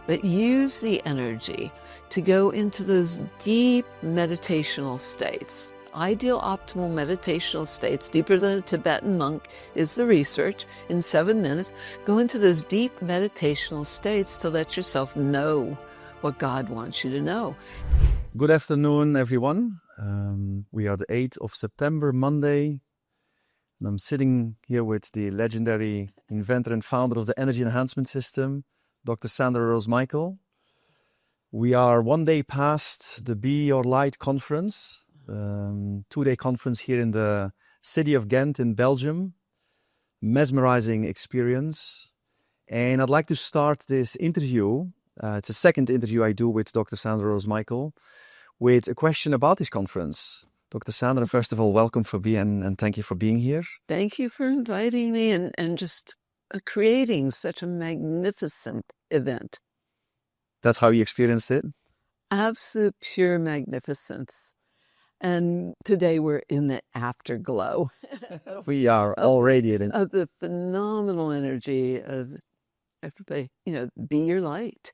but use the energy to go into those deep meditational states. Ideal optimal meditational states, deeper than a Tibetan monk is the research, in 7 minutes. Go into those deep meditational states to let yourself know what God wants you to know. Good afternoon, everyone. We are the 8th of September, Monday. And I'm sitting here with the legendary inventor and founder of the Energy Enhancement System, Dr. Sandra Rose Michael. We are one day past the Be Your Light conference. 2-day conference here in the city of Ghent in Belgium. Mesmerizing experience. And I'd like to start this interview. It's a second interview I do with Dr. Sandra Rose Michael with a question about this conference. Dr. Sandra, first of all, welcome for being and thank you for being here. Thank you for inviting me and just creating such a magnificent event. That's how you experienced it? Absolute pure magnificence. And today we're in the afterglow. We are all radiating. Of the phenomenal energy of everybody, be your light.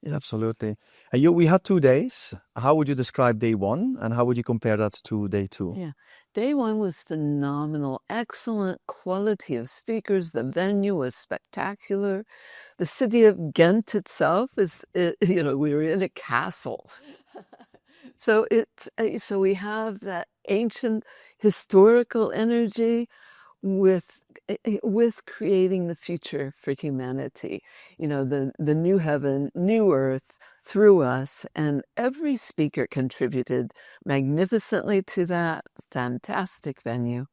Yeah. Absolutely. And we had 2 days. How would you describe day one and how would you compare that to day two? Yeah. Day one was phenomenal, excellent quality of speakers. The venue was spectacular. The city of Ghent itself we were in a castle. So we have that ancient historical energy with creating the future for humanity, the new heaven, new earth through us, and every speaker contributed magnificently to that. Fantastic venue.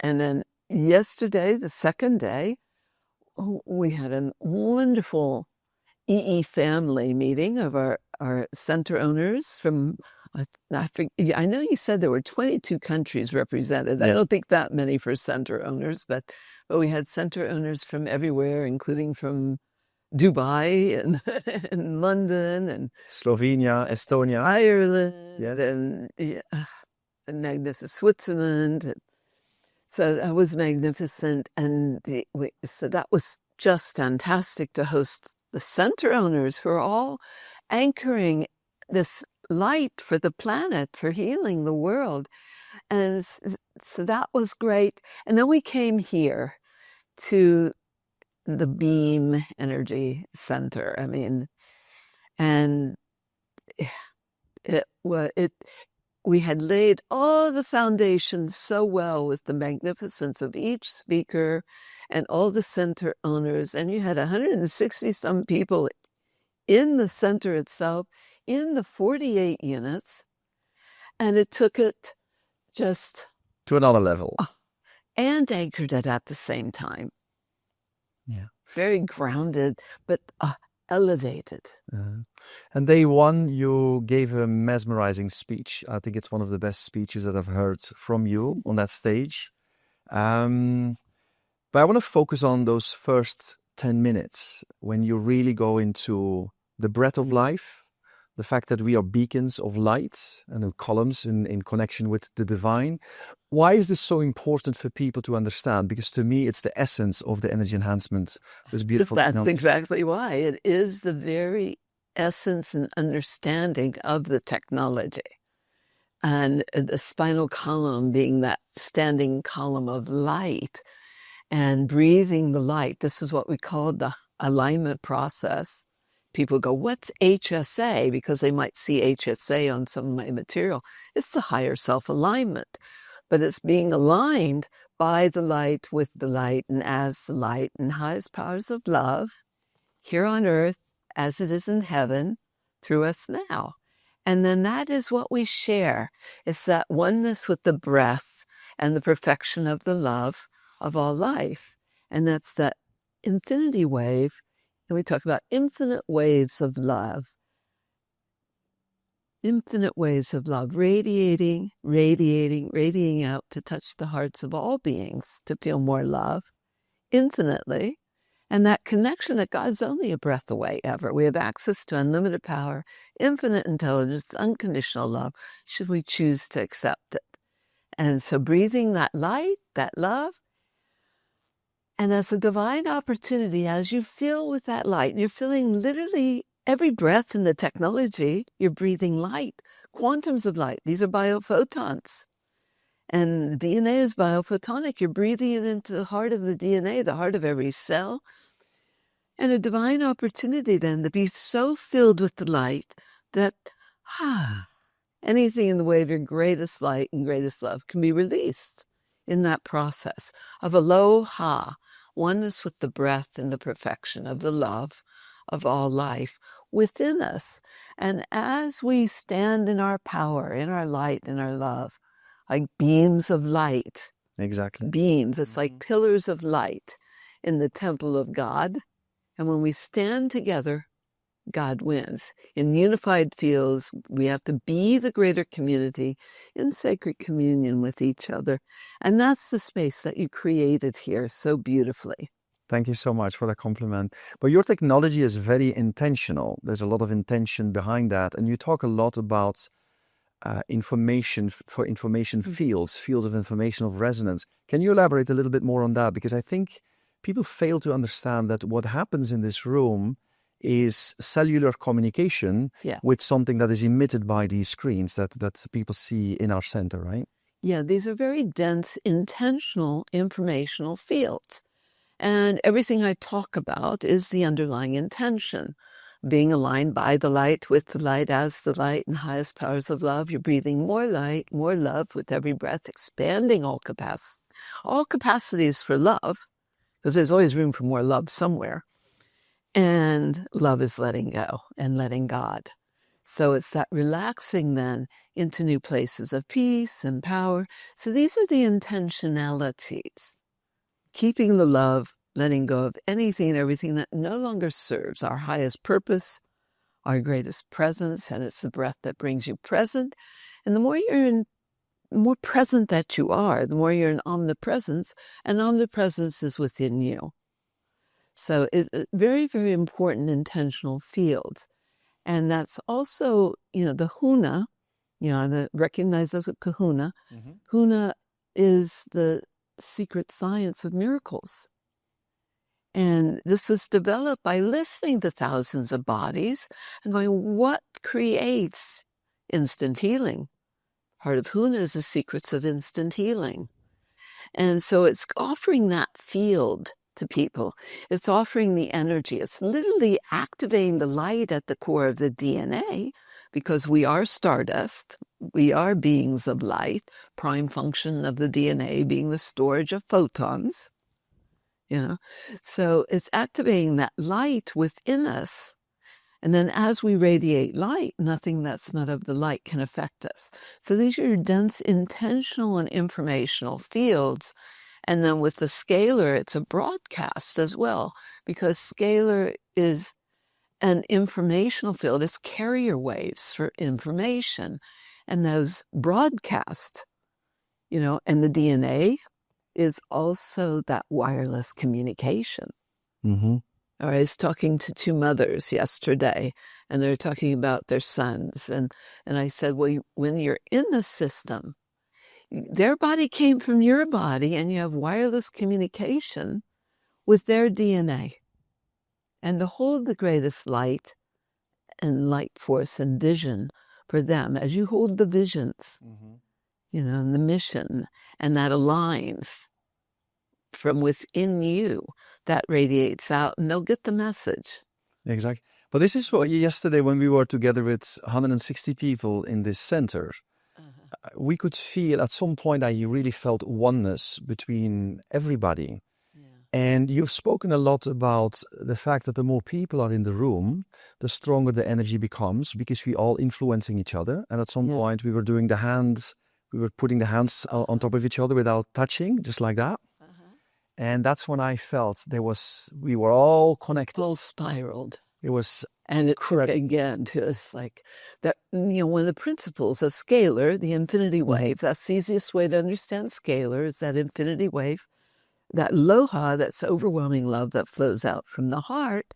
And then yesterday, the second day, we had a wonderful EE family meeting of our center owners from, I know you said there were 22 countries represented. Yes. I don't think that many for center owners, but we had center owners from everywhere, including from Dubai and, and London and Slovenia, Estonia, Ireland, yes. and magnificent Switzerland. So that was magnificent. And so that was just fantastic to host the center owners who are all anchoring this light for the planet, for healing the world. And so that was great. And then we came here to the Beam Energy Center. We had laid all the foundations so well with the magnificence of each speaker and all the center owners. And you had 160 some people in the center itself, in the 48 units. And it took it just to another level. And anchored it at the same time. Yeah. Very grounded, but elevated. And day one, you gave a mesmerizing speech. I think it's one of the best speeches that I've heard from you on that stage. But I want to focus on those first 10 minutes when you really go into the breath of life, the fact that we are beacons of light and columns in connection with the divine. Why is this so important for people to understand? Because to me, it's the essence of the energy enhancement. This beautiful. That's exactly why. It is the very essence and understanding of the technology. And the spinal column being that standing column of light and breathing the light. This is what we call the alignment process. People go, what's HSA? Because they might see HSA on some of my material. It's the higher self-alignment. But it's being aligned by the light, with the light, and as the light and highest powers of love here on earth as it is in heaven through us now. And then that is what we share. It's that oneness with the breath and the perfection of the love of all life. And that's that infinity wave. And we talk about infinite waves of love. Infinite waves of love, radiating out to touch the hearts of all beings, to feel more love infinitely. And that connection that God's only a breath away ever. We have access to unlimited power, infinite intelligence, unconditional love, should we choose to accept it. And so breathing that light, that love, And as a divine opportunity, as you fill with that light, and you're filling literally every breath in the technology, you're breathing light, quantums of light. These are biophotons. And the DNA is biophotonic. You're breathing it into the heart of the DNA, the heart of every cell. And a divine opportunity then to be so filled with the light that anything in the way of your greatest light and greatest love can be released in that process of aloha, oneness with the breath and the perfection of the love of all life within us. And as we stand in our power, in our light, in our love, like beams of light. Exactly. Beams. It's like pillars of light in the temple of God. And when we stand together, God wins. In unified fields, we have to be the greater community in sacred communion with each other. And that's the space that you created here so beautifully. Thank you so much for that compliment. But your technology is very intentional. There's a lot of intention behind that. And you talk a lot about information fields of information of resonance. Can you elaborate a little bit more on that? Because I think people fail to understand that what happens in this room is cellular communication with something that is emitted by these screens that people see in our center, right? Yeah, these are very dense, intentional informational fields. And everything I talk about is the underlying intention. Being aligned by the light, with the light, as the light and highest powers of love. You're breathing more light, more love with every breath, expanding all capacities for love, because there's always room for more love somewhere. And love is letting go and letting God. So it's that relaxing then into new places of peace and power. So these are the intentionalities. Keeping the love, letting go of anything and everything that no longer serves our highest purpose, our greatest presence, and it's the breath that brings you present. And the more present that you are, the more you're in omnipresence, and omnipresence is within you. So it's very, very important intentional fields. And that's also, the Huna, I recognize as a kahuna. Huna is the secret science of miracles. And this was developed by listening to thousands of bodies and going, what creates instant healing? Part of Huna is the secrets of instant healing. And so it's offering that field to people. It's offering the energy. It's literally activating the light at the core of the DNA, because we are stardust. We are beings of light, prime function of the DNA being the storage of photons. So it's activating that light within us. And then as we radiate light, nothing that's not of the light can affect us. So these are dense, intentional, and informational fields. And then with the Scalar, it's a broadcast as well, because Scalar is an informational field. It's carrier waves for information. And those broadcast, and the DNA is also that wireless communication. I was talking to two mothers yesterday, and they're talking about their sons. And I said, well, when you're in the system, their body came from your body, and you have wireless communication with their DNA. And to hold the greatest light and light force and vision for them, as you hold the visions, and the mission, and that aligns from within you, that radiates out, and they'll get the message. Exactly. But this is what yesterday, when we were together with 160 people in this center, we could feel at some point, I really felt oneness between everybody. And you've spoken a lot about the fact that the more people are in the room, the stronger the energy becomes, because we all influencing each other. And at some point we were doing the hands, we were putting the hands on top of each other without touching, just like that. And that's when I felt we were all connected. All spiraled. It was and it again to us like that, one of the principles of Scalar, the infinity wave, that's the easiest way to understand Scalar, is that infinity wave, that aloha, that's overwhelming love that flows out from the heart.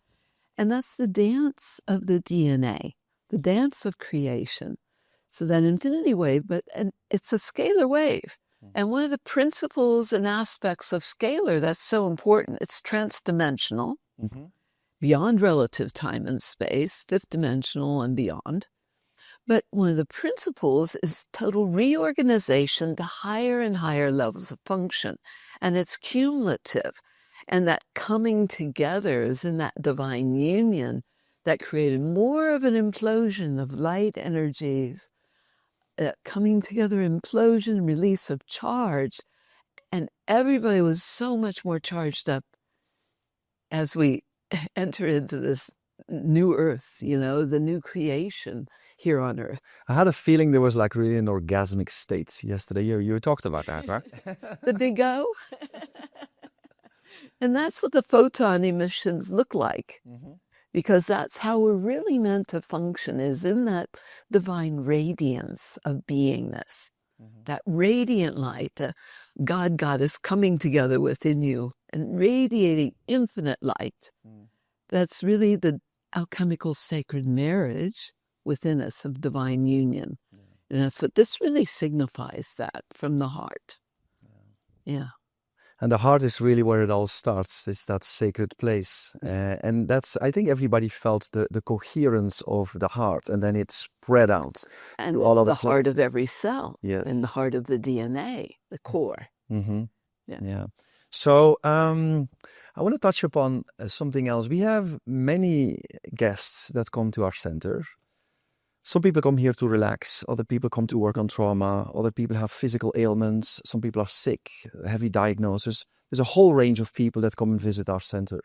And that's the dance of the DNA, the dance of creation. So that infinity wave, and it's a scalar wave. And one of the principles and aspects of Scalar that's so important, it's transdimensional, beyond relative time and space, fifth dimensional and beyond. But one of the principles is total reorganization to higher and higher levels of function. And it's cumulative. And that coming together is in that divine union that created more of an implosion of light energies, coming together, implosion, release of charge. And everybody was so much more charged up as we enter into this new earth, the new creation here on earth. I had a feeling there was like really an orgasmic state yesterday. You talked about that, right? The big O. And that's what the photon emissions look like. Because that's how we're really meant to function, is in that divine radiance of beingness. That radiant light, the God Goddess coming together within you and radiating infinite light. That's really the alchemical sacred marriage within us of divine union. And that's what this really signifies, that from the heart. Yeah. And the heart is really where it all starts. It's that sacred place. And that's, I think everybody felt the coherence of the heart, and then it spread out. And to all of the heart of every cell. Yes. And the heart of the DNA, the core. Yeah. So I want to touch upon something else. We have many guests that come to our center. Some people come here to relax. Other people come to work on trauma. Other people have physical ailments. Some people are sick, heavy diagnosis. There's a whole range of people that come and visit our center.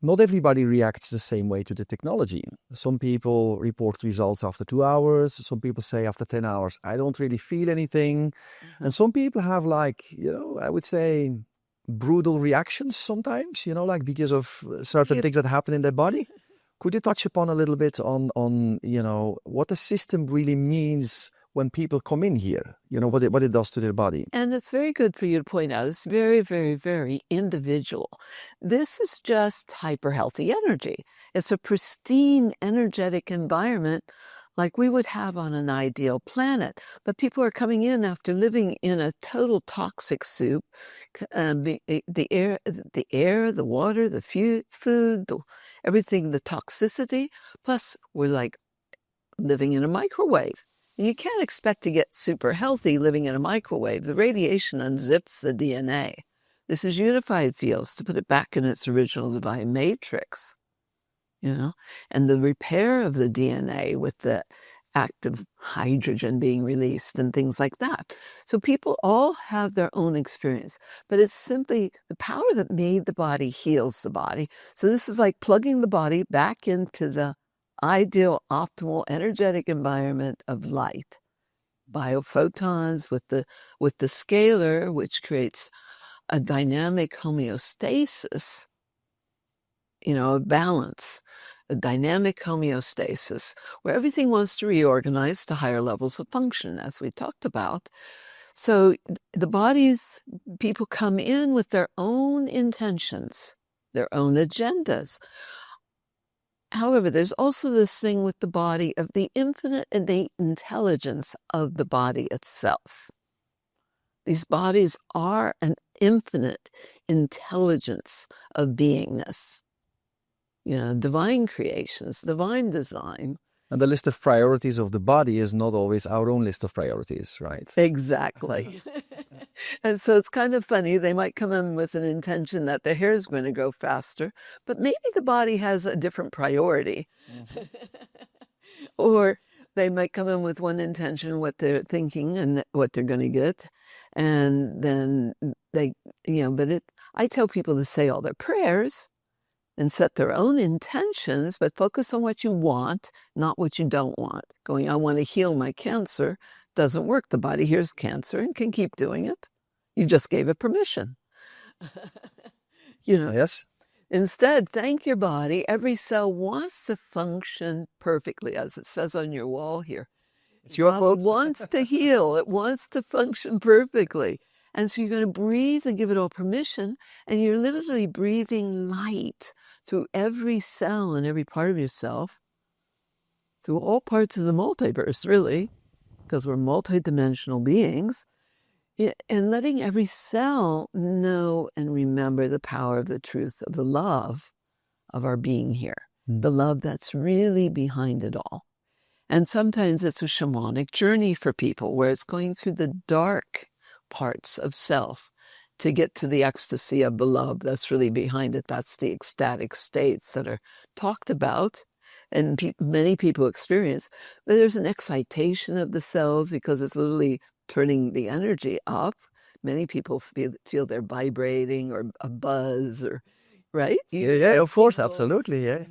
Not everybody reacts the same way to the technology. Some people report results after 2 hours. Some people say after 10 hours, I don't really feel anything. And some people have I would say brutal reactions sometimes, because of certain things that happen in their body. Could you touch upon a little bit on what the system really means when people come in here, what it does to their body? And it's very good for you to point out, it's very, very, very individual. This is just hyper healthy energy. It's a pristine energetic environment like we would have on an ideal planet. But people are coming in after living in a total toxic soup. The air, the water, the food, everything, the toxicity. Plus, we're like living in a microwave. You can't expect to get super healthy living in a microwave. The radiation unzips the DNA. This is unified fields to put it back in its original divine matrix, and the repair of the DNA with the active hydrogen being released and things like that. So people all have their own experience, but it's simply the power that made the body heals the body. So this is like plugging the body back into the ideal, optimal, energetic environment of light. Biophotons with the scalar, which creates a dynamic homeostasis, a balance, a dynamic homeostasis, where everything wants to reorganize to higher levels of function, as we talked about. So people come in with their own intentions, their own agendas. However, there's also this thing with the body of the infinite innate intelligence of the body itself. These bodies are an infinite intelligence of beingness. Divine creations, divine design. And the list of priorities of the body is not always our own list of priorities, right? Exactly. And so it's kind of funny. They might come in with an intention that their hair is going to grow faster, but maybe the body has a different priority. Or they might come in with one intention, what they're thinking and what they're going to get. And then I tell people to say all their prayers and set their own intentions, but focus on what you want, not what you don't want. Going, I want to heal my cancer, doesn't work. The body hears cancer and can keep doing it. You just gave it permission. Yes. Instead, thank your body. Every cell wants to function perfectly, as it says on your wall here. It's your quote. It wants to heal. It wants to function perfectly. And so you're going to breathe and give it all permission. And you're literally breathing light through every cell and every part of yourself, through all parts of the multiverse, really, because we're multidimensional beings. And letting every cell know and remember the power of the truth of the love of our being here, the love that's really behind it all. And sometimes it's a shamanic journey for people where it's going through the dark parts of self to get to the ecstasy of the love that's really behind it. That's the ecstatic states that are talked about and many people experience. But there's an excitation of the cells because it's literally turning the energy up. Many people feel they're vibrating or a buzz or, right? Yeah, of course, absolutely, yeah.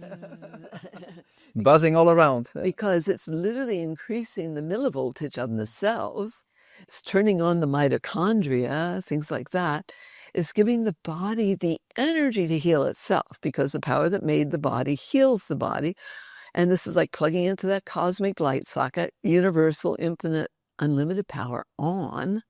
Buzzing all around. Because it's literally increasing the millivoltage of the cells. It's turning on the mitochondria, things like that. It's giving the body the energy to heal itself because the power that made the body heals the body. And this is like plugging into that cosmic light socket, universal, infinite, unlimited power on,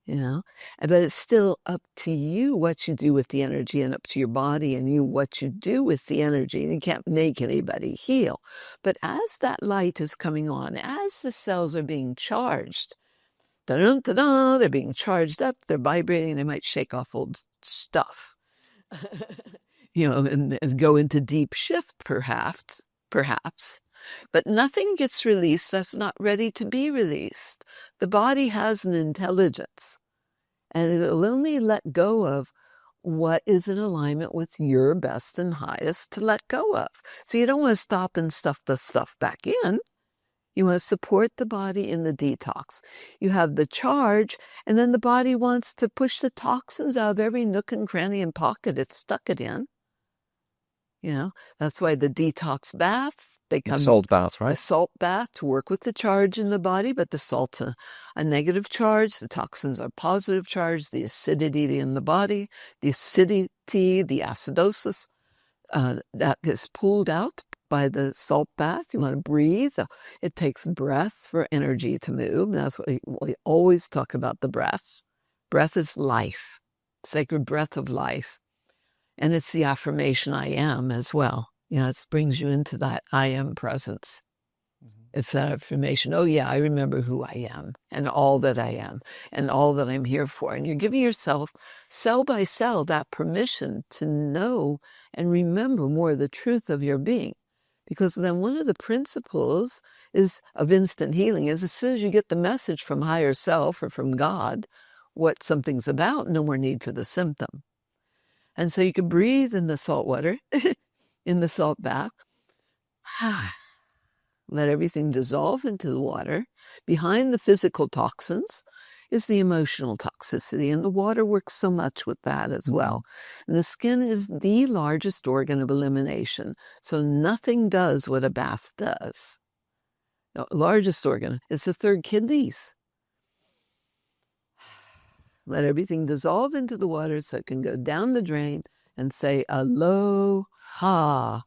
but it's still up to you what you do with the energy and up to your body and you what you do with the energy. And you can't make anybody heal. But as that light is coming on, as the cells are being charged, da-dum-da-da, they're being charged up, they're vibrating, they might shake off old stuff, and go into deep shift perhaps. But nothing gets released that's not ready to be released. The body has an intelligence, and it'll only let go of what is in alignment with your best and highest to let go of. So you don't want to stop and stuff the stuff back in. You want to support the body in the detox. You have the charge, and then the body wants to push the toxins out of every nook and cranny and pocket it's stuck it in. That's why the detox bath, they come. Salt bath, right? The salt bath to work with the charge in the body, but the salt's a negative charge. The toxins are positive charge. The acidity in the body, the acidity, the acidosis, that gets pulled out by the salt bath. You want to breathe. It takes breath for energy to move. That's what we always talk about, the breath. Breath is life, sacred breath of life. And it's the affirmation I am as well. It brings you into that I am presence. It's that affirmation. Oh yeah, I remember who I am and all that I am and all that I'm here for. And you're giving yourself cell by cell that permission to know and remember more of the truth of your being. Because then one of the principles of instant healing is as soon as you get the message from higher self or from God, what something's about, no more need for the symptom. And so you can breathe in the salt water, in the salt bath. Let everything dissolve into the water. Behind the physical toxins is the emotional toxicity, and the water works so much with that as well. And the skin is the largest organ of elimination, so nothing does what a bath does. The largest organ is the third kidneys. Let everything dissolve into the water so it can go down the drain and say, aloha.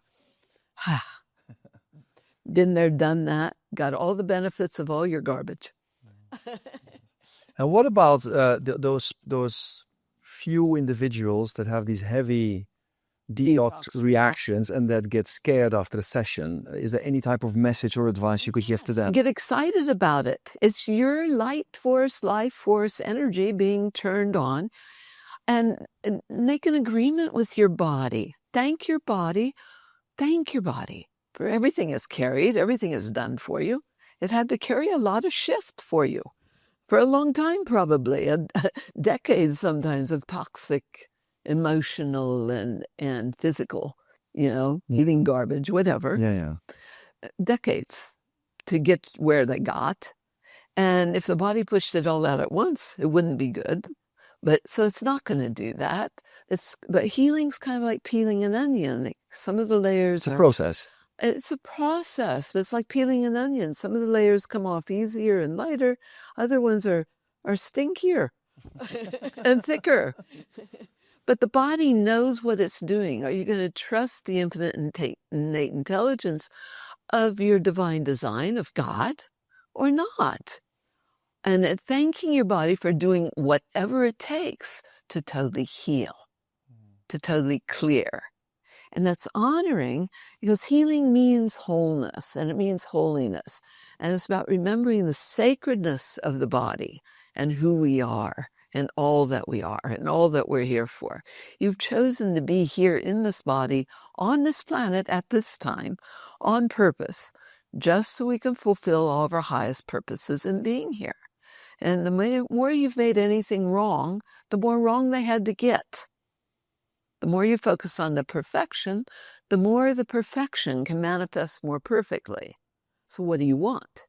Been there, done that, got all the benefits of all your garbage. And what about those few individuals that have these heavy detox reactions and that get scared after a session? Is there any type of message or advice you could give to them? Get excited about it. It's your light force, life force, energy being turned on, and make an agreement with your body. Thank your body. Thank your body for everything is carried. Everything is done for you. It had to carry a lot of shift for you for a long time, probably decades sometimes of toxic, emotional and physical, eating garbage, whatever. Yeah. Decades to get where they got. And if the body pushed it all out at once, it wouldn't be good. But so it's not going to do that. But healing's kind of like peeling an onion. Some of the layers It's a process. It's a process, but it's like peeling an onion. Some of the layers come off easier and lighter. Other ones are stinkier and thicker. But the body knows what it's doing. Are you going to trust the infinite innate intelligence of your divine design, of God, or not? And thanking your body for doing whatever it takes to totally heal, to totally clear. And that's honoring, because healing means wholeness and it means holiness. And it's about remembering the sacredness of the body and who we are and all that we are and all that we're here for. You've chosen to be here in this body, on this planet at this time, on purpose, just so we can fulfill all of our highest purposes in being here. And the more you've made anything wrong, the more wrong they had to get. The more you focus on the perfection, the more the perfection can manifest more perfectly. So what do you want?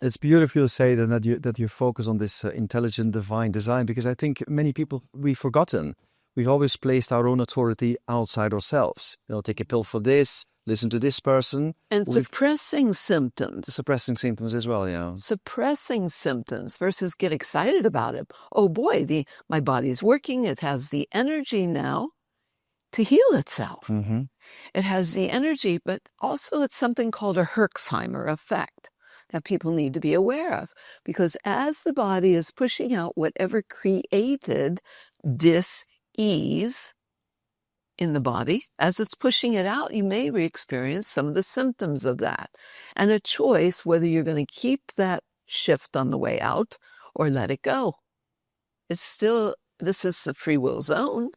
It's beautiful to say that you focus on this intelligent divine design, because I think many people, we've forgotten. We've always placed our own authority outside ourselves. Take a pill for this, listen to this person. And suppressing symptoms. Suppressing symptoms as well, yeah. Suppressing symptoms versus get excited about it. Oh boy, my body's working. It has the energy now to heal itself. Mm-hmm. It has the energy, but also it's something called a Herxheimer effect that people need to be aware of. Because as the body is pushing out whatever created dis-ease in the body, as it's pushing it out, you may re-experience some of the symptoms of that. And a choice whether you're going to keep that shift on the way out or let it go. This is the free will zone.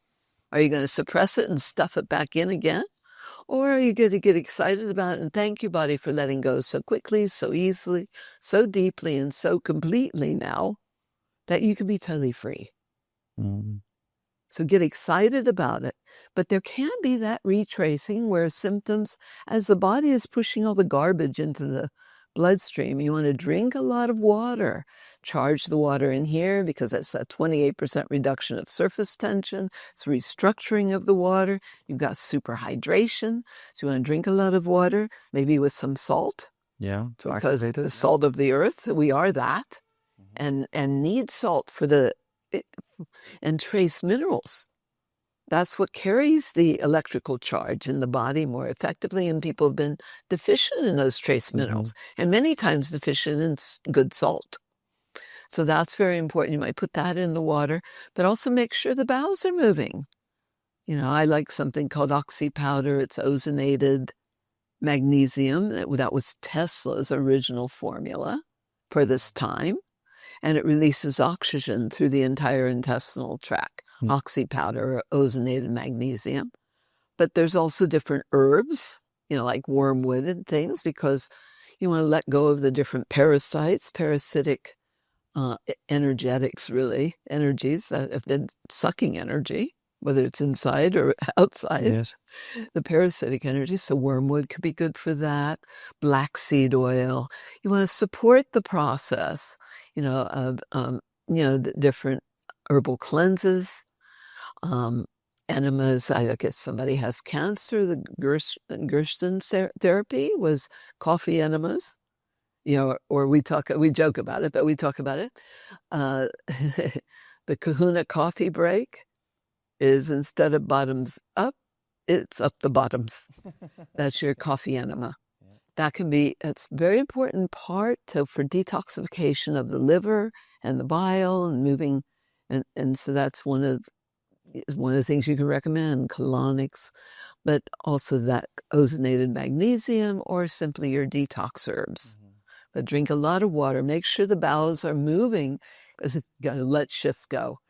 Are you going to suppress it and stuff it back in again? Or are you going to get excited about it and thank your body for letting go so quickly, so easily, so deeply, and so completely now that you can be totally free? Mm. So get excited about it. But there can be that retracing where symptoms, as the body is pushing all the garbage into the bloodstream, you want to drink a lot of water. Charge the water in here because it's a 28% reduction of surface tension. It's restructuring of the water. You've got superhydration. So you want to drink a lot of water, maybe with some salt. Yeah, to because activate it. The salt of the earth, we are that. And need salt for and trace minerals. That's what carries the electrical charge in the body more effectively, and people have been deficient in those trace minerals, and many times deficient in good salt. So that's very important. You might put that in the water, but also make sure the bowels are moving. I like something called oxy powder. It's ozonated magnesium. That was Tesla's original formula for this time. And it releases oxygen through the entire intestinal tract. Oxy powder or ozonated magnesium. But there's also different herbs, like wormwood and things, because you want to let go of the different parasites, parasitic energetics, really, energies that have been sucking energy, whether it's inside or outside. Yes. The parasitic energy, so wormwood could be good for that. Black seed oil. You want to support the process, of the different herbal cleanses, enemas. I guess somebody has cancer. The Gerson therapy was coffee enemas. Or we joke about it, but we talk about it. The Kahuna coffee break is, instead of bottoms up, it's up the bottoms. That's your coffee enema. That it's a very important part for detoxification of the liver and the bile and moving. And so that's one of the things you can recommend, colonics, but also that ozonated magnesium or simply your detox herbs. But drink a lot of water. Make sure the bowels are moving, because you got to let shift go.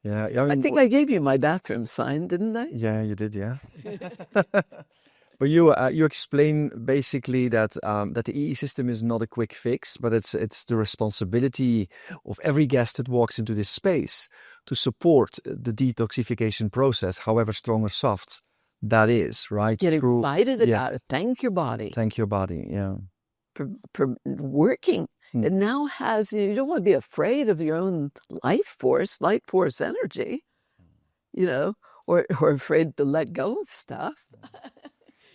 Yeah, I think I gave you my bathroom sign, didn't I? Yeah, you did, yeah. But you explain basically that the EE system is not a quick fix, but it's the responsibility of every guest that walks into this space to support the detoxification process, however strong or soft that is, right? Get excited about it. Thank your body. Thank your body, yeah. For working. It now has, you don't want to be afraid of your own life force energy, or afraid to let go of stuff.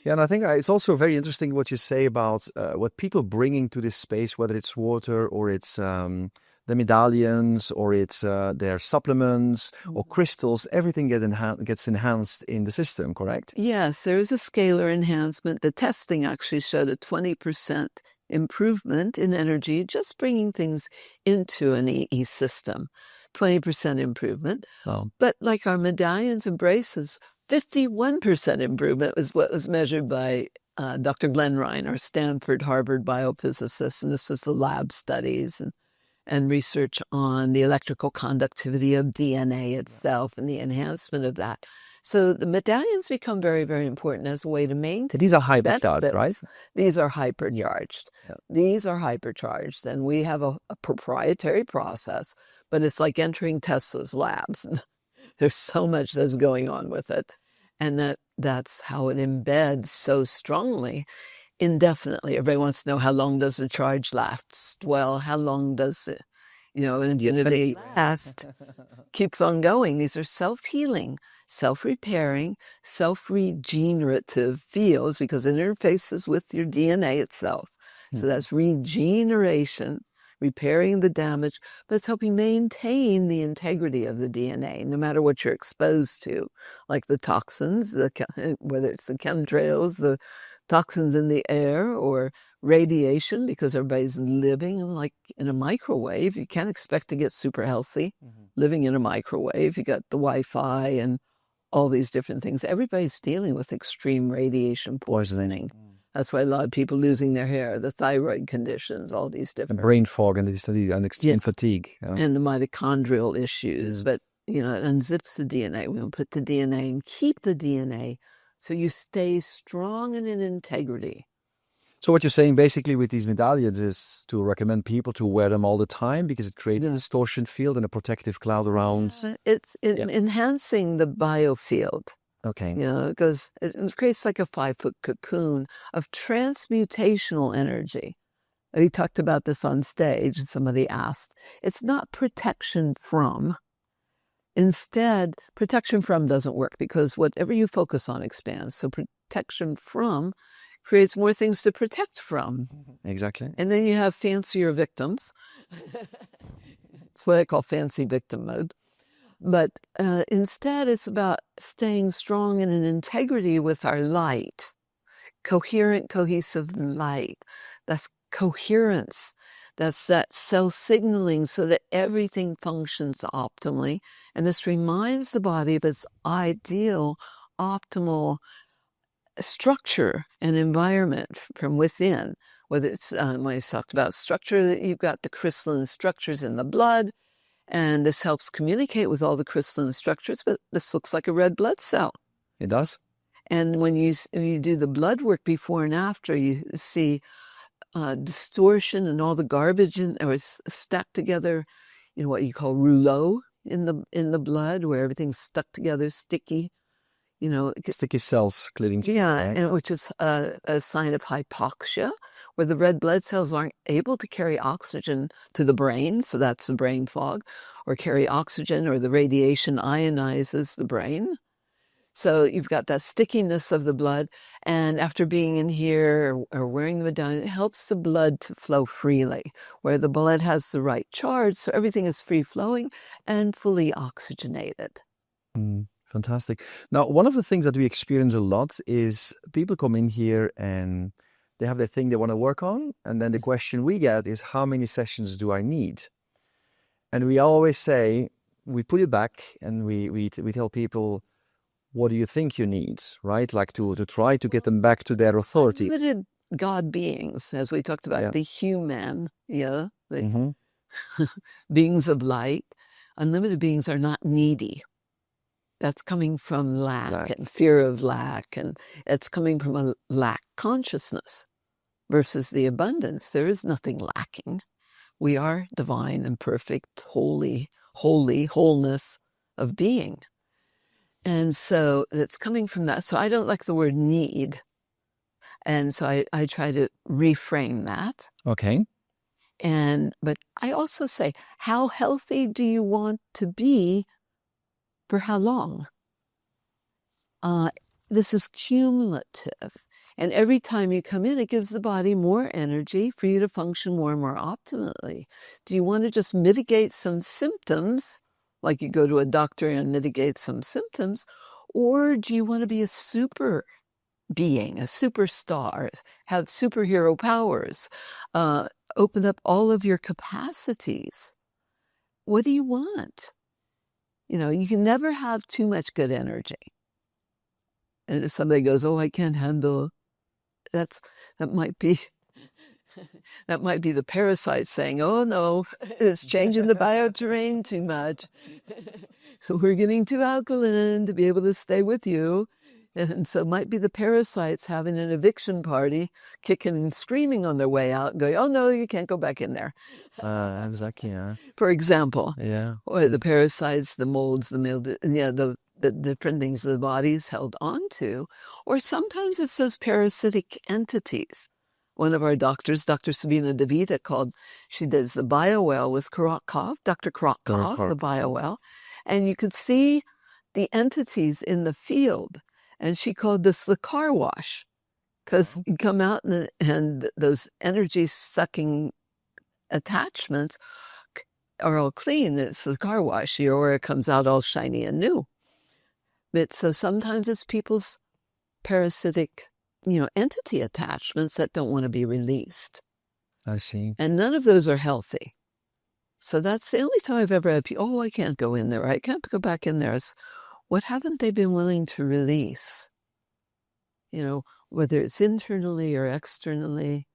Yeah, and I think it's also very interesting what you say about what people bringing to this space, whether it's water or it's the medallions or it's their supplements or crystals. Everything gets enhanced in the system, correct? Yes, there is a scalar enhancement. The testing actually showed a 20% improvement in energy, just bringing things into an EE system. 20% improvement. Oh. But like our medallions and braces, 51% improvement was what was measured by Dr. Glenn Reiner, Stanford, Harvard biophysicist, and this was the lab studies and research on the electrical conductivity of DNA itself and the enhancement of that. So the medallions become very, very important as a way to maintain. So these are hypercharged, right? These are hypercharged. Yeah. These are hypercharged, and we have a proprietary process, but it's like entering Tesla's labs. There's so much that's going on with it. And that's how it embeds so strongly, indefinitely. Everybody wants to know, how long does the charge last? Well, how long does it, an infinity last? Keeps on going. These are self-healing, self-repairing, self-regenerative fields, because it interfaces with your DNA itself. So that's regeneration, repairing the damage, but it's helping maintain the integrity of the DNA, no matter what you're exposed to, like the toxins, whether it's the chemtrails, the toxins in the air, or radiation, because everybody's living like in a microwave. You can't expect to get super healthy living in a microwave. You got the Wi-Fi and all these different things. Everybody's dealing with extreme radiation poisoning. That's why a lot of people losing their hair, the thyroid conditions, all these different... And brain fog and extreme fatigue. And the mitochondrial issues. But, it unzips the DNA. We don't put the DNA and keep the DNA so you stay strong and in integrity. So what you're saying basically with these medallions is to recommend people to wear them all the time, because it creates a distortion field and a protective cloud around. It's enhancing the biofield. Okay. It creates like a 5-foot cocoon of transmutational energy. We talked about this on stage, and somebody asked. It's not protection from. Instead, protection from doesn't work, because whatever you focus on expands. So protection from creates more things to protect from. Exactly. And then you have fancier victims. That's what I call fancy victim mode. But instead, it's about staying strong and in integrity with our light. Coherent, cohesive light. That's coherence. That's that cell signaling so that everything functions optimally. And this reminds the body of its ideal, optimal structure and environment from within. Whether it's, when I talked about structure, you've got the crystalline structures in the blood, and this helps communicate with all the crystalline structures, but this looks like a red blood cell. It does. And when you do the blood work before and after, you see distortion and all the garbage is stacked together, what you call rouleau in the blood, where everything's stuck together, sticky. Sticky cells clearing. Yeah, and which is a sign of hypoxia, where the red blood cells aren't able to carry oxygen to the brain, so that's the brain fog, or carry oxygen, or the radiation ionizes the brain. So you've got that stickiness of the blood, and after being in here or wearing the medallion, it helps the blood to flow freely, where the blood has the right charge, so everything is free-flowing and fully oxygenated. Fantastic. Now, one of the things that we experience a lot is people come in here and they have their thing they want to work on. And then the question we get is, how many sessions do I need? And we always say, we put it back and we tell people, what do you think you need, right? Like to try to get them back to their authority. Limited God beings, as we talked about, the human, the beings of light. Unlimited beings are not needy. That's coming from lack and fear of lack, and it's coming from a lack consciousness versus the abundance. There is nothing lacking. We are divine and perfect, holy, wholeness of being. And so it's coming from that. So I don't like the word need. And so I try to reframe that. Okay. But I also say, how healthy do you want to be? For how long? This is cumulative. And every time you come in, it gives the body more energy for you to function more and more optimally. Do you want to just mitigate some symptoms, like you go to a doctor and mitigate some symptoms, or do you want to be a super being, a superstar, have superhero powers, open up all of your capacities? What do you want? You can never have too much good energy. And if somebody goes, oh, I can't handle that might be that might be the parasites saying, "Oh no, it's changing the bioterrain too much. We're getting too alkaline to be able to stay with you." And so it might be the parasites having an eviction party, kicking and screaming on their way out and going, "Oh no, you can't go back in there." Exactly, yeah. For example, Yeah. or the parasites, the molds, the mildew, the different things the body's held onto, or sometimes it's those parasitic entities. One of our doctors, Dr. Sabina DeVita, she does the biowell with Korotkov, Dr. Korotkov, the biowell, and you could see the entities in the field, and she called this the car wash, because you come out and those energy-sucking attachments are all clean. It's the car wash. Your aura comes out all shiny and new. But so sometimes it's people's parasitic, entity attachments that don't want to be released. I see. And none of those are healthy. So that's the only time I've ever had people, "Oh, I can't go in there. I can't go back in there." It's, what haven't they been willing to release? Whether it's internally or externally.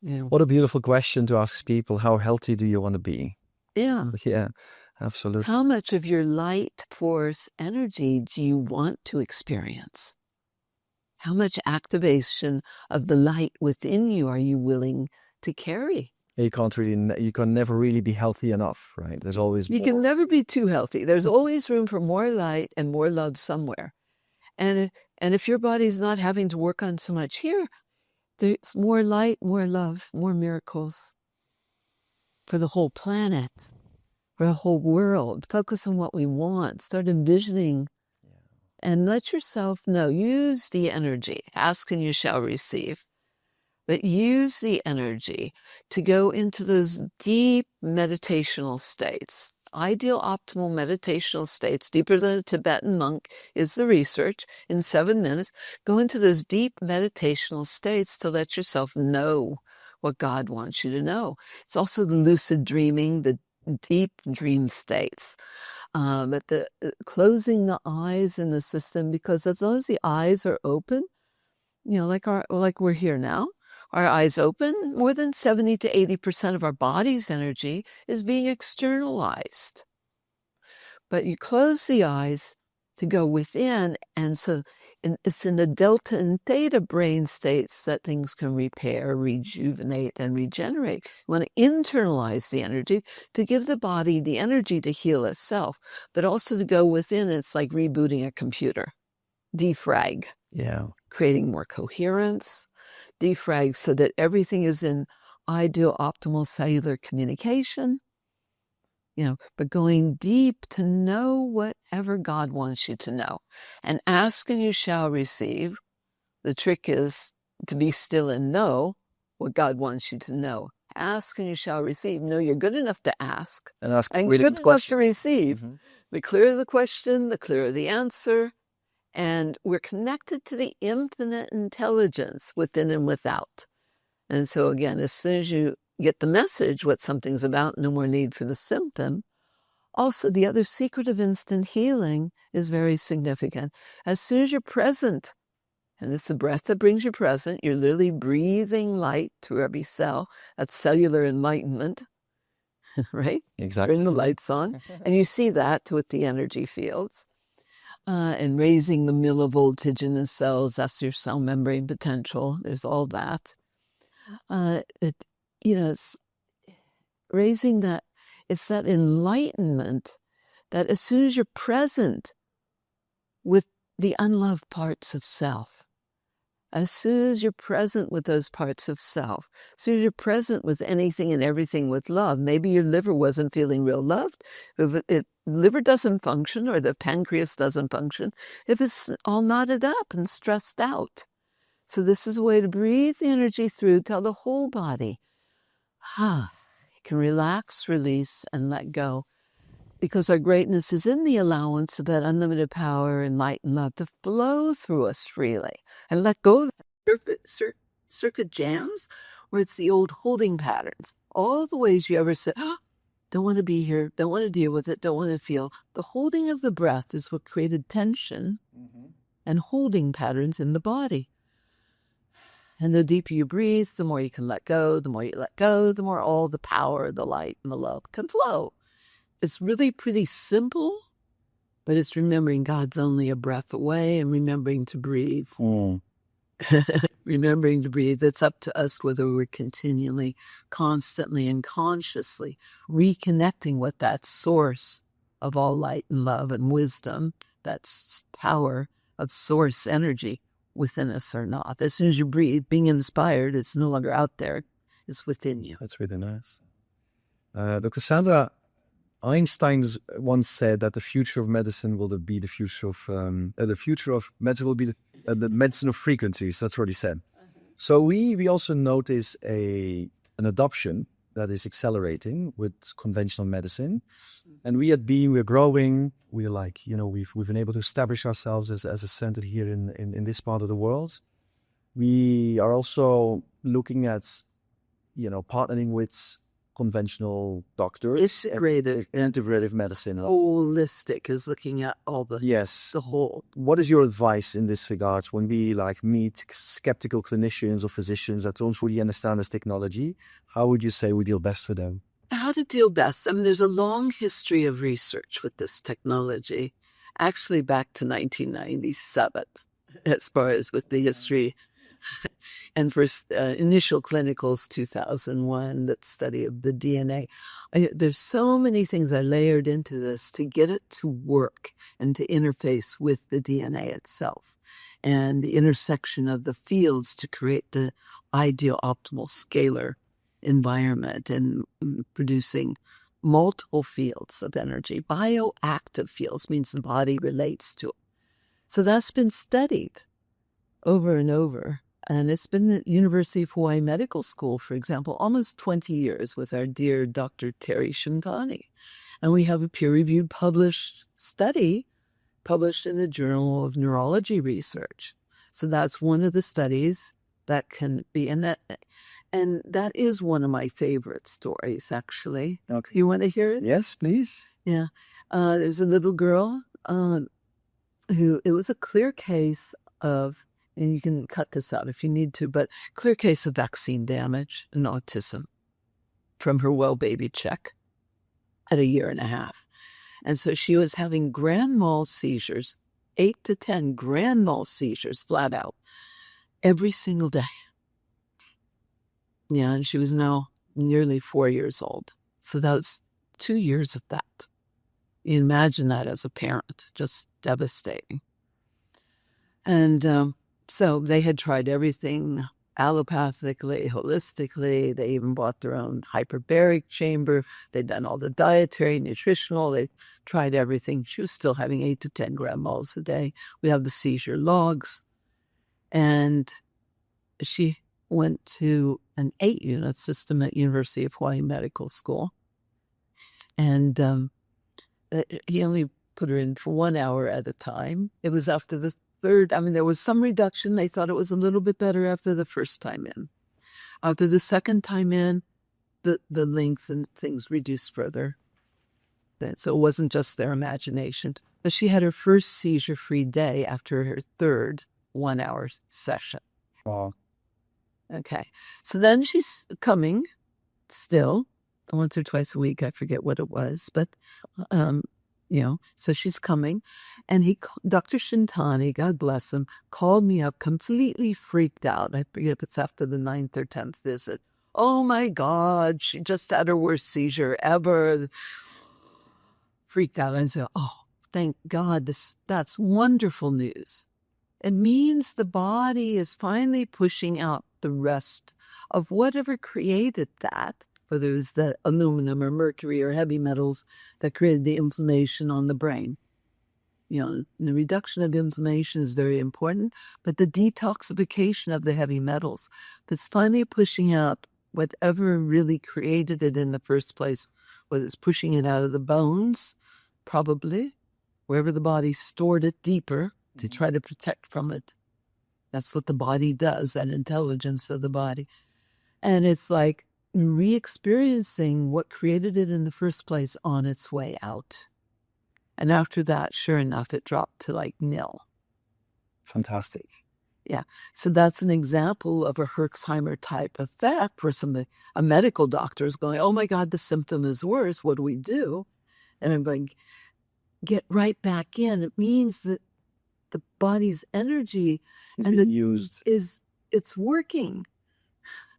What a beautiful question to ask people. How healthy do you want to be? Yeah. Yeah, absolutely. How much of your light force energy do you want to experience? How much activation of the light within you are you willing to carry? You can never really be healthy enough, right? There's always You can never be too healthy. There's always room for more light and more love somewhere. And if your body's not having to work on so much here, there's more light, more love, more miracles for the whole planet, for the whole world. Focus on what we want. Start envisioning. And let yourself know. Use the energy. Ask and you shall receive. But use the energy to go into those deep meditational states. Ideal optimal meditational states, deeper than a Tibetan monk is the research, in 7 minutes. Go into those deep meditational states to let yourself know what God wants you to know. It's also the lucid dreaming, the deep dream states. But the closing the eyes in the system, because as long as the eyes are open, like we're here now, our eyes open, more than 70 to 80% of our body's energy is being externalized. But you close the eyes to go within, and so it's in the delta and theta brain states that things can repair, rejuvenate, and regenerate. You want to internalize the energy to give the body the energy to heal itself, but also to go within. It's like rebooting a computer. Defrag. Yeah. Creating more coherence. Defrag so that everything is in ideal optimal cellular communication. But going deep to know whatever God wants you to know. And ask and you shall receive. The trick is to be still and know what God wants you to know. Ask and you shall receive. Know you're good enough to ask. And ask and really good good enough to questions. receive. Mm-hmm. The clearer the question, the clearer the answer. And we're connected to the infinite intelligence within and without. And so again, as soon as you get the message, what something's about, no more need for the symptom. Also, the other secret of instant healing is very significant. As soon as you're present, and it's the breath that brings you present, you're literally breathing light through every cell. That's cellular enlightenment, right? Exactly. Turn the lights on. And you see that with the energy fields. And raising the millivoltage in the cells, that's your cell membrane potential. There's all that. It's raising that. It's that enlightenment that as soon as you're present with the unloved parts of self, as soon as you're present with those parts of self, as soon as you're present with anything and everything with love, maybe your liver wasn't feeling real loved. If liver doesn't function or the pancreas doesn't function, if it's all knotted up and stressed out. So this is a way to breathe the energy through, tell the whole body, you can relax, release, and let go. Because our greatness is in the allowance of that unlimited power and light and love to flow through us freely. And let go of the circuit jams where it's the old holding patterns. All the ways you ever said, don't want to be here, don't want to deal with it, don't want to feel. The holding of the breath is what created tension and holding patterns in the body. And the deeper you breathe, the more you can let go. The more you let go, the more all the power, the light, and the love can flow. It's really pretty simple, but it's remembering God's only a breath away and remembering to breathe. Remembering to breathe. It's up to us whether we're continually, constantly, and consciously reconnecting with that source of all light and love and wisdom, that's power of source energy within us or not. As soon as you breathe, being inspired, it's no longer out there, it's within you. That's really nice. Dr. Sandra, Einstein once said that the future of medicine will be the future of medicine will be the medicine of frequencies. That's what he said. So we also notice an adoption that is accelerating with conventional medicine, and we at Being, we're growing. We're like, we've been able to establish ourselves as a center here in this part of the world. We are also looking at partnering with conventional doctors, integrative medicine. Holistic is looking at all the whole. What is your advice in this regard when we meet skeptical clinicians or physicians that don't fully understand this technology? How would you say we deal best with them? How to deal best? I mean, there's a long history of research with this technology, actually back to 1997, as far as with the history. And for initial clinicals, 2001, that study of the DNA. There's so many things I layered into this to get it to work and to interface with the DNA itself and the intersection of the fields to create the ideal optimal scalar environment and producing multiple fields of energy. Bioactive fields means the body relates to it. So that's been studied over and over. And it's been at University of Hawaii Medical School, for example, almost 20 years with our dear Dr. Terry Shintani. And we have a peer-reviewed published study published in the Journal of Neurology Research. So that's one of the studies that can be, and that is one of my favorite stories, actually. Okay. You want to hear it? Yes, please. Yeah. There's a little girl who, it was a clear case of, and you can cut this out if you need to, but clear case of vaccine damage and autism from her well baby check at 1.5 years. And so she was having grand mal seizures, 8 to 10 grand mal seizures flat out every single day. Yeah, and she was now nearly 4 years old. So that was 2 years of that. You imagine that as a parent, just devastating. And so they had tried everything allopathically, holistically. They even bought their own hyperbaric chamber. They'd done all the dietary, nutritional. They tried everything. She was still having 8 to 10 grand mals a day. We have the seizure logs. And she went to an 8-unit system at University of Hawaii Medical School. And he only put her in for 1 hour at a time. It was after the third, there was some reduction. They thought it was a little bit better after the first time in. After the second time in, the length and things reduced further. So it wasn't just their imagination. But she had her first seizure-free day after her third 1-hour session. Wow. Okay. So then she's coming still, once or twice a week. I forget what it was, but so she's coming, and Dr. Shintani, God bless him, called me up completely freaked out. I forget if it's after the 9th or 10th visit. Oh my God, she just had her worst seizure ever. Freaked out. I said, oh, thank God, that's wonderful news. It means the body is finally pushing out the rest of whatever created that, whether it was the aluminum or mercury or heavy metals that created the inflammation on the brain. The reduction of inflammation is very important, but the detoxification of the heavy metals that's finally pushing out whatever really created it in the first place, whether it's pushing it out of the bones, probably, wherever the body stored it deeper to try to protect from it. That's what the body does, that intelligence of the body. And it's like re-experiencing what created it in the first place on its way out. And after that, sure enough, it dropped to nil. Fantastic. Yeah. So that's an example of a Herxheimer type effect where a medical doctor is going, oh my God, the symptom is worse. What do we do? And I'm going, get right back in. It means that the body's energy it's working.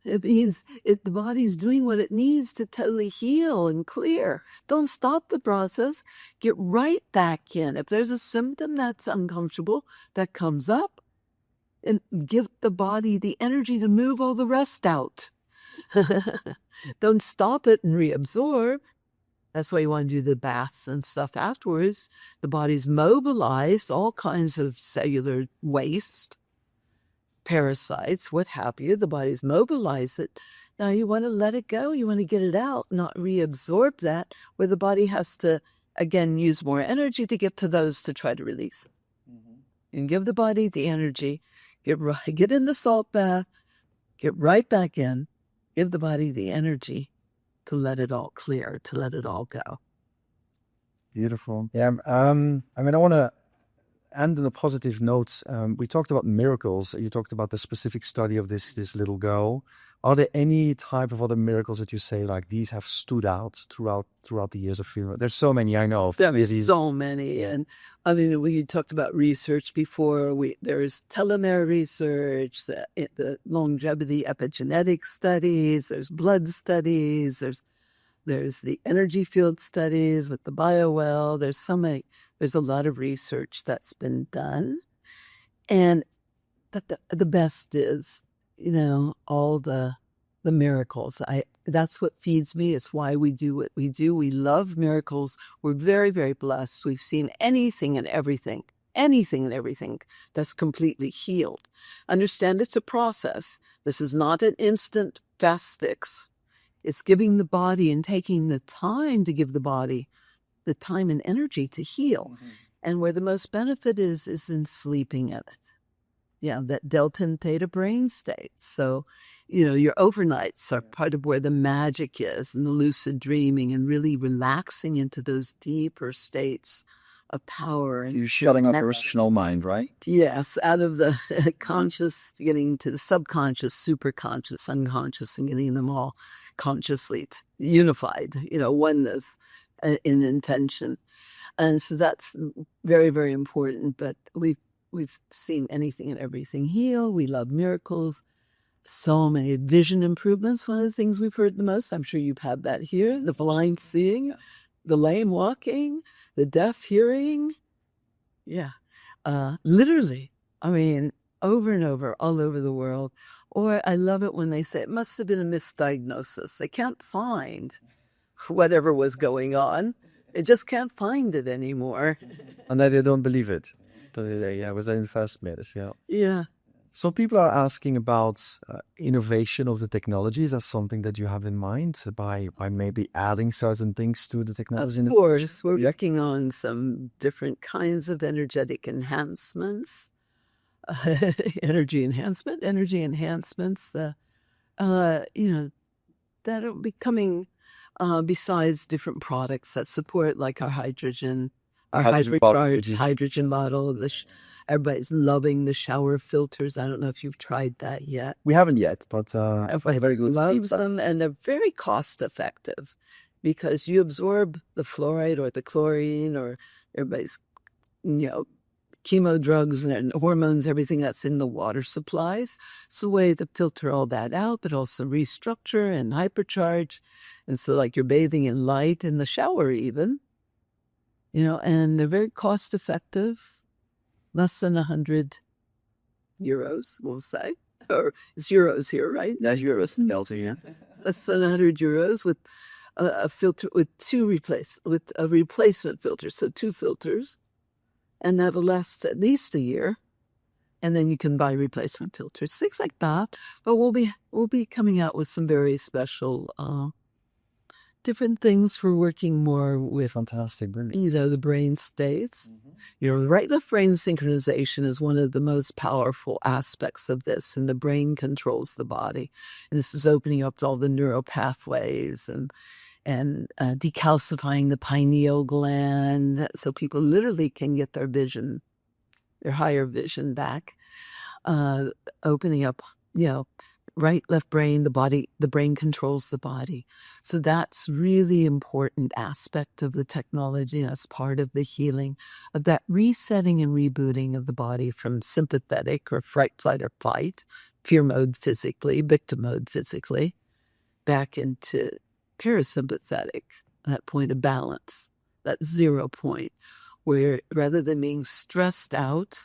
It means the body's doing what it needs to totally heal and clear. Don't stop the process. Get right back in. If there's a symptom that's uncomfortable that comes up, and give the body the energy to move all the rest out. Don't stop it and reabsorb. That's why you want to do the baths and stuff afterwards. The body's mobilized, all kinds of cellular waste, parasites, what have you. The body's mobilized it. Now you want to let it go. You want to get it out, not reabsorb that, where the body has to, again, use more energy to get to those to try to release it. Mm-hmm. And give the body the energy. Get in the salt bath, get right back in, give the body the energy to let it all clear, to let it all go. Beautiful. Yeah. I want to end on a positive note. We talked about miracles. You talked about the specific study of this little girl. Are there any type of other miracles that you say like these have stood out throughout the years of film? There's so many, I know. There's so many, and I mean we talked about research before. There's telomere research, the longevity epigenetic studies. There's blood studies. There's the energy field studies with the biowell. There's so many. There's a lot of research that's been done, and that the best is, all the miracles. That's what feeds me. It's why we do what we do. We love miracles. We're very, very blessed. We've seen anything and everything that's completely healed. Understand it's a process. This is not an instant fast fix. It's giving the body and taking the time to give the body the time and energy to heal. Mm-hmm. And where the most benefit is in sleeping in it. Yeah, that delta and theta brain states. So, your overnights are part of where the magic is, and the lucid dreaming, and really relaxing into those deeper states of power. You're shutting off your rational mind, right? Yes, out of the conscious, getting to the subconscious, superconscious, unconscious, and getting them all consciously unified, oneness in intention. And so that's very, very important. But we've seen anything and everything heal. We love miracles. So many vision improvements. One of the things we've heard the most, I'm sure you've had that here, the blind seeing, the lame walking, the deaf hearing. Yeah. Literally, over and over, all over the world. Or I love it when they say it must have been a misdiagnosis. They can't find whatever was going on. They just can't find it anymore. And they don't believe it. Was that in first minutes? Yeah. Yeah. So people are asking about innovation of the technology. Is that something that you have in mind by maybe adding certain things to the technology? Of course, we're working on some different kinds of energetic enhancements. Energy enhancements. That'll be coming besides different products that support, like our hydrogen bottle. Everybody's loving the shower filters. I don't know if you've tried that yet. We haven't yet, but everybody loves them, and they're very cost effective because you absorb the fluoride or the chlorine or everybody's, chemo drugs and hormones, everything that's in the water supplies. It's a way to filter all that out, but also restructure and hypercharge. And so like you're bathing in light in the shower even, and they're very cost effective, less than 100 euros, we'll say. Or it's euros here, right? That's euros in Belgium, yeah. Less than 100 euros with a filter, with a replacement filter. So 2 filters. And that'll last at least a year, and then you can buy replacement filters, things like that. But we'll be coming out with some very special, different things for working more with. Fantastic, brilliant. The brain states. Mm-hmm. Right-left brain synchronization is one of the most powerful aspects of this, and the brain controls the body. And this is opening up all the neural pathways and decalcifying the pineal gland, so people literally can get their higher vision back. opening up, right, left brain, the brain controls the body. So that's really important aspect of the technology. That's part of the healing, of that resetting and rebooting of the body from sympathetic or fright, flight, or fight, fear mode physically, victim mode physically, back into parasympathetic, that point of balance, that 0 point, where rather than being stressed out,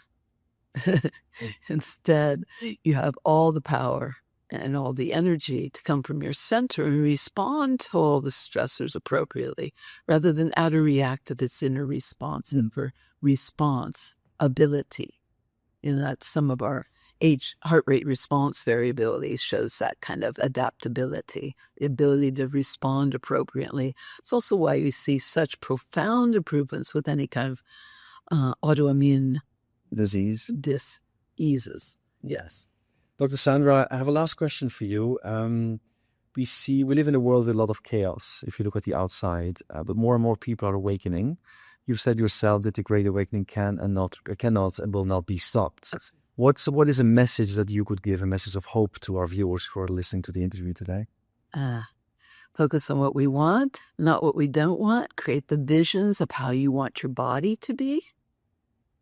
instead you have all the power and all the energy to come from your center and respond to all the stressors appropriately, rather than outer reactive, it's inner responsive or response ability. That's some of our heart rate response variability shows that kind of adaptability, the ability to respond appropriately. It's also why we see such profound improvements with any kind of autoimmune Disease. diseases. Yes. Dr. Sandra, I have a last question for you. We live in a world with a lot of chaos, if you look at the outside, but more and more people are awakening. You've said yourself that the Great Awakening cannot and will not be stopped. What is a message that you could give, a message of hope to our viewers who are listening to the interview today? Focus on what we want, not what we don't want. Create the visions of how you want your body to be.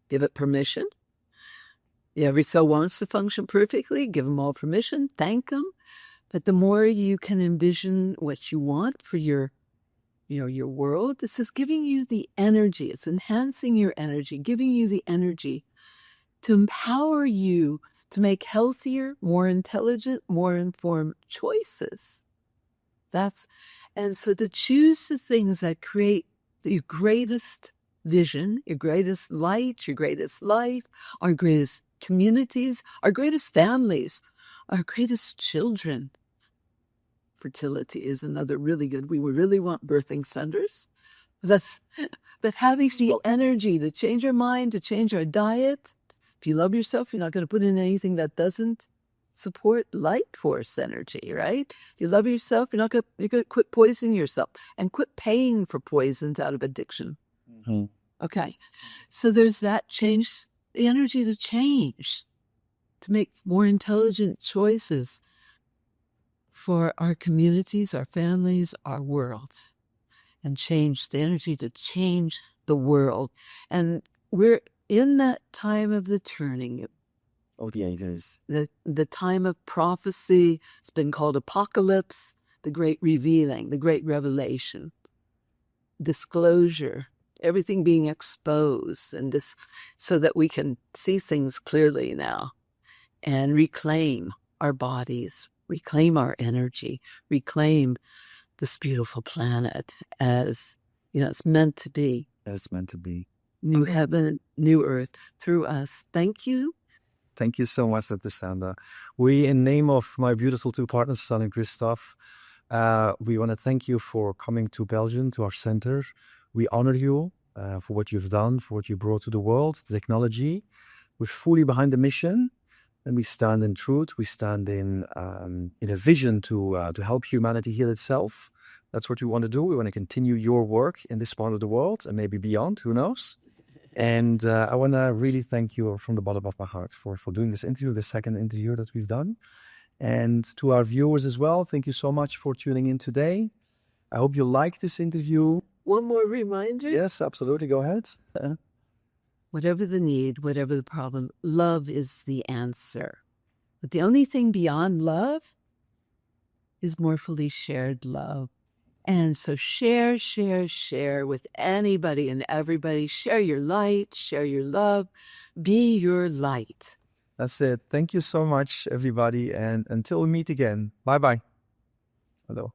Give it permission. Every cell wants to function perfectly. Give them all permission. Thank them. But the more you can envision what you want for your world, this is giving you the energy. It's enhancing your energy, giving you the energy to empower you to make healthier, more intelligent, more informed choices. And so to choose the things that create your greatest vision, your greatest light, your greatest life, our greatest communities, our greatest families, our greatest children. Fertility is another really good. We really want birthing centers. But having the energy to change our mind, to change our diet. If you love yourself, you're not going to put in anything that doesn't support light force energy, right? If you love yourself, you're going to quit poisoning yourself and quit paying for poisons out of addiction. Mm-hmm. Okay. So there's that change, the energy to change, to make more intelligent choices for our communities, our families, our world, and change the energy to change the world. And we're in that time of the turning of the ages, the time of prophecy. It's been called apocalypse, the great revealing, the great revelation, disclosure, everything being exposed, and this, so that we can see things clearly now and reclaim our bodies, reclaim our energy, reclaim this beautiful planet as, it's meant to be. It's meant to be. New heaven, new earth through us. Thank you. Thank you so much, Dr. Sandra. We, in name of my beautiful two partners, Sal and Christophe, we want to thank you for coming to Belgium, to our center. We honor you for what you've done, for what you brought to the world, the technology. We're fully behind the mission, and we stand in truth. We stand in a vision to help humanity heal itself. That's what we want to do. We want to continue your work in this part of the world and maybe beyond, who knows? And I want to really thank you from the bottom of my heart for doing this interview, the second interview that we've done. And to our viewers as well, thank you so much for tuning in today. I hope you liked this interview. One more reminder. Yes, absolutely. Go ahead. Whatever the need, whatever the problem, love is the answer. But the only thing beyond love is more fully shared love. And so share with anybody and everybody. Share your light, share your love, be your light. That's it. Thank you so much, everybody. And until we meet again, bye-bye. Hello.